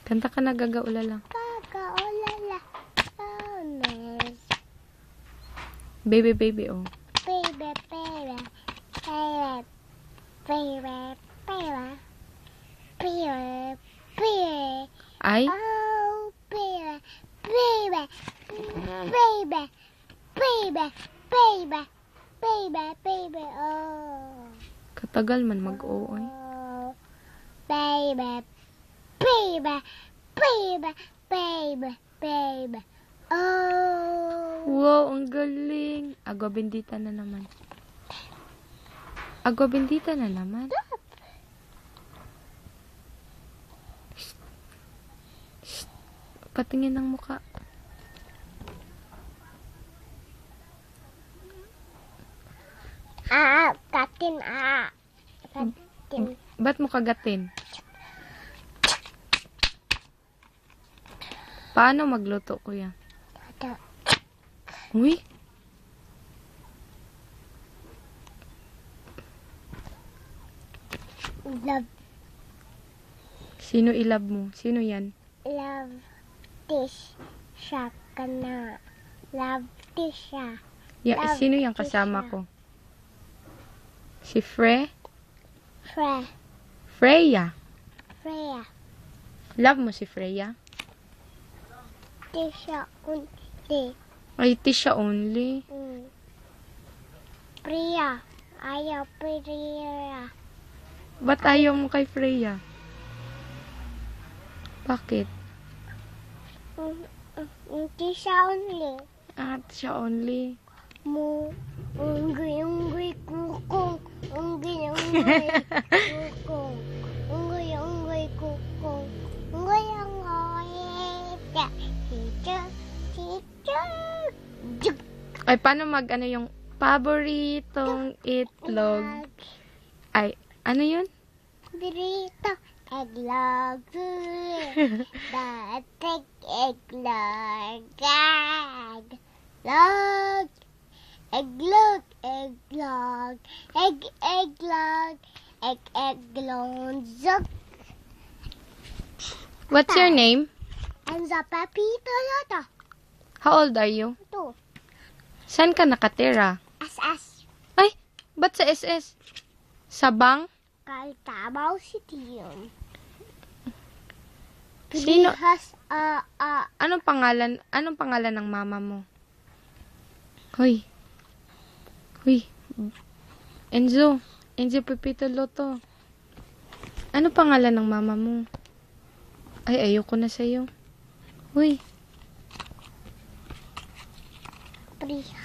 Kanta ka na, gagaulala. Gagaulala. Oh, nice. Baby, baby, oh. Baby, baby. Baby, baby, baby. Baby, baby. Ay? Oh, baby, baby. Baby, baby, baby. Baby, baby, oh. Katagal man mag-oo, eh. Oh, baby, baby, baby, baby, baby. Oh. Wow, ang galing. Agwa bendita na naman. Agwa bendita na naman. Shh. Shh. Patingin ng muka. Katin, Katin. Ba't mo kagatin? Paano magluto, kuya? Ito. Uy! Love, Sino ilab mo? Sino yan? love this siya ka na. Love this siya. Love Sino yung this kasama siya. ko? Si Freya. Freya. Freya. Love mo si Freya? This siya kundi. Ay, Tisha only. Priya. Ayaw Priya. Ba't ayaw mo kay Freya? Bakit? Hindi siya only. Tisha only. Mo. Unggoy kukong. Unggoy kukong. Unggoy kukong. Unggoy. Ay, paano ano yung paboritong itlog? Ay, ano yun? Burrito. Eglog. Datig eglog. Eglog. Eglog. Eglog. Eglog. Eglog. Zog. What's your name? And the Pepito Loto. How old are you? Ito. Saan ka nakatira? As. Ay, ba't sa SS? Sabang? Caltabao City yun. Sino? Has, Anong pangalan ng mama mo? Hoy. Enzo Pepito Loto. Ano pangalan ng mama mo? Ay, ayoko na sa'yo. Hoy. Priya.